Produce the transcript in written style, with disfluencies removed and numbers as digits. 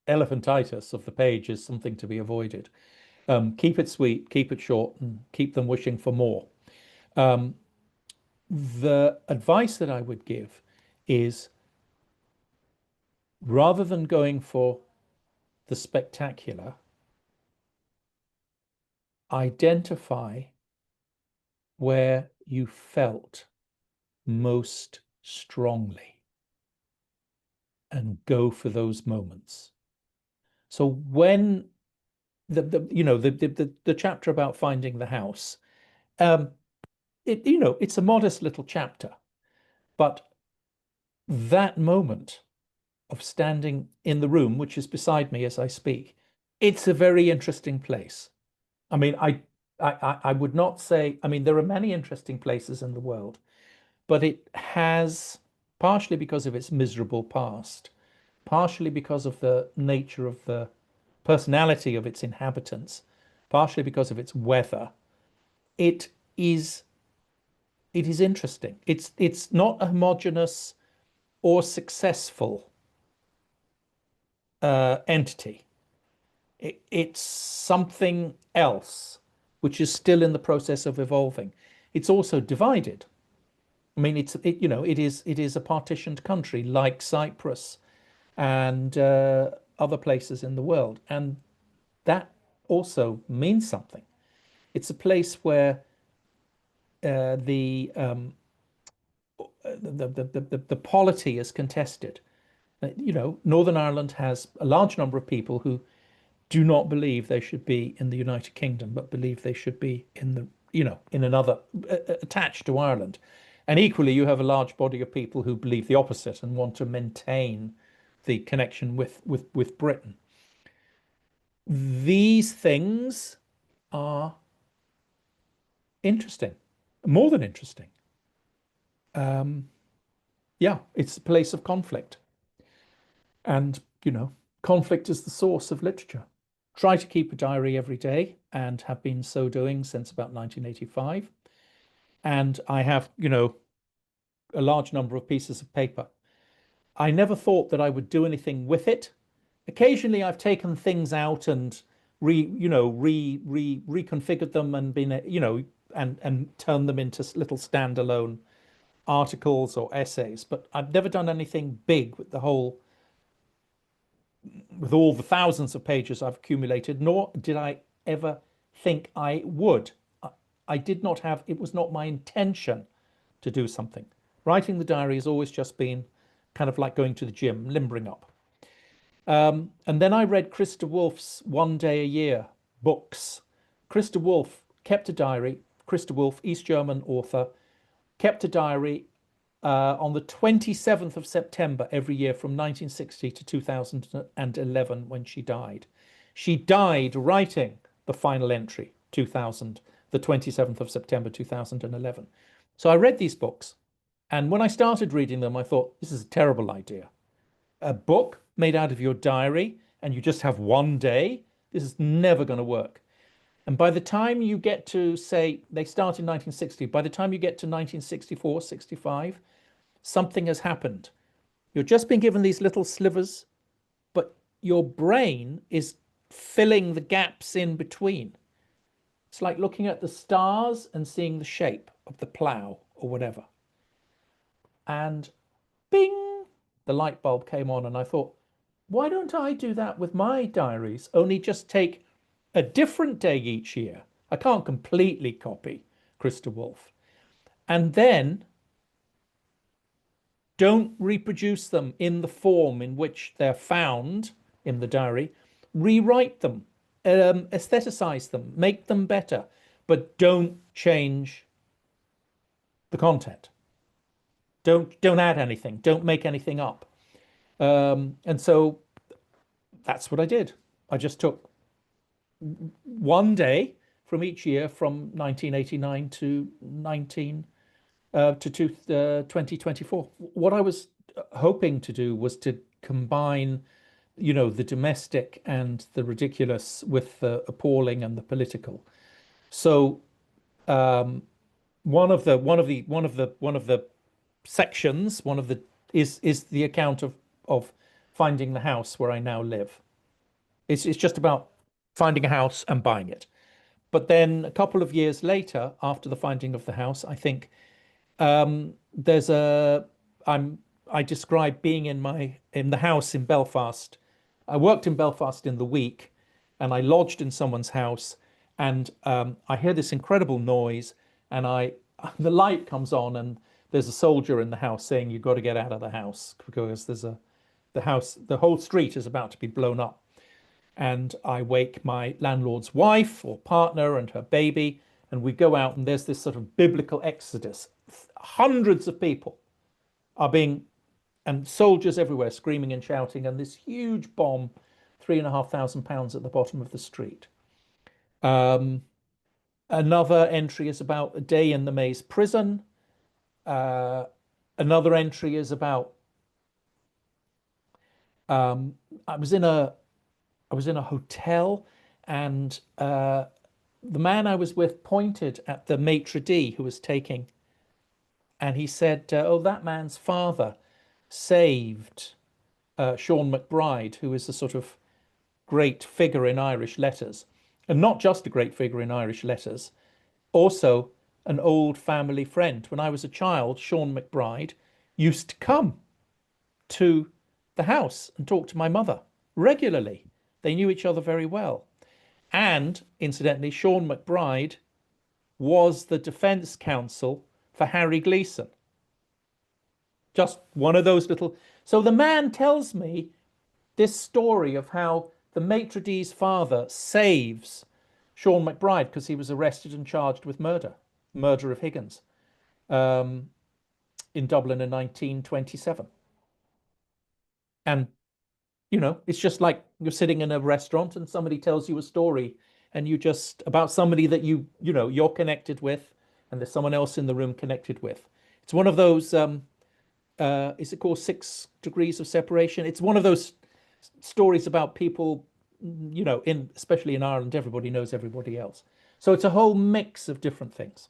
elephantitis of the page is something to be avoided. Keep it sweet, keep it short, and keep them wishing for more. Um, the advice that I would give is rather than going for the spectacular, identify where you felt most strongly and go for those moments. So when the chapter about finding the house, um, it's a modest little chapter, but that moment of standing in the room, which is beside me as I speak, it's a very interesting place. I mean, I would not say, I mean, there are many interesting places in the world, but it has, partially because of its miserable past, partially because of the nature of the personality of its inhabitants, partially because of its weather, it is it is interesting. It's not a homogeneous or successful entity. It's something else, which is still in the process of evolving. It's also divided. I mean, it is a partitioned country like Cyprus and other places in the world, and that also means something. It's a place where the polity is contested. Northern Ireland has a large number of people who do not believe they should be in the United Kingdom, but believe they should be in another attached to Ireland. And equally, you have a large body of people who believe the opposite and want to maintain the connection with Britain. These things are interesting, more than interesting. Um, yeah, it's a place of conflict. And, conflict is the source of literature. Try to keep a diary every day and have been so doing since about 1985. And I have, a large number of pieces of paper. I never thought that I would do anything with it. Occasionally I've taken things out and reconfigured them and been, and turned them into little standalone articles or essays, but I've never done anything big with all the thousands of pages I've accumulated, nor did I ever think I would. I did not have, it was not my intention to do something. Writing the diary has always just been kind of like going to the gym, limbering up. And then I read Christa Wolf's One Day a Year books. Christa Wolf kept a diary. Christa Wolf, East German author, kept a diary on the 27th of September every year from 1960 to 2011 when she died. She died writing the final entry, 2000, the 27th of September 2011. So I read these books, and when I started reading them, I thought, this is a terrible idea. A book made out of your diary, and you just have one day? This is never going to work. And by the time you get to, say, they start in 1960, by the time you get to 1964, 65, something has happened. You're just being given these little slivers, but your brain is filling the gaps in between. It's like looking at the stars and seeing the shape of the plow or whatever. And bing, the light bulb came on, and I thought, why don't I do that with my diaries? Only just take a different day each year. I can't completely copy Christa Wolf. And then don't reproduce them in the form in which they're found in the diary. Rewrite them, aestheticize them, make them better, but don't change the content. Don't add anything. Don't make anything up. And so that's what I did. I just took one day from each year from 1989 to 2024. What I was hoping to do was to combine, the domestic and the ridiculous with the appalling and the political. So one of the sections, one of the is the account of finding the house where I now live. It's just about finding a house and buying it. But then a couple of years later, after the finding of the house, I think there's a I'm I describe being in the house in Belfast. I worked in Belfast in the week, and I lodged in someone's house, and I hear this incredible noise, and I the light comes on, and there's a soldier in the house saying you've got to get out of the house because the whole street is about to be blown up. And I wake my landlord's wife or partner and her baby, and we go out, and there's this sort of biblical exodus. Hundreds of people are being, and soldiers everywhere screaming and shouting, and this huge bomb, £3,500 at the bottom of the street. Um, Another entry is about a day in the Maze prison. Uh, Another entry is about um, I was in a I was in a hotel, and the man I was with pointed at the maitre d' who was taking, and he said, "Oh, that man's father saved Sean McBride, who is a sort of great figure in Irish letters, and not just a great figure in Irish letters, also an old family friend. When I was a child, Sean McBride used to come to the house and talk to my mother regularly. They knew each other very well. And incidentally, Sean McBride was the defense counsel for Harry Gleeson. Just one of those little. So the man tells me this story of how the maitre d's father saves Sean McBride because he was arrested and charged with murder of Higgins, um, in Dublin in 1927. And it's just like you're sitting in a restaurant and somebody tells you a story, and you just about somebody that you're connected with, and there's someone else in the room connected with. It's one of those is it called 6 degrees of separation? It's one of those stories about people, in especially in Ireland, everybody knows everybody else. So it's a whole mix of different things.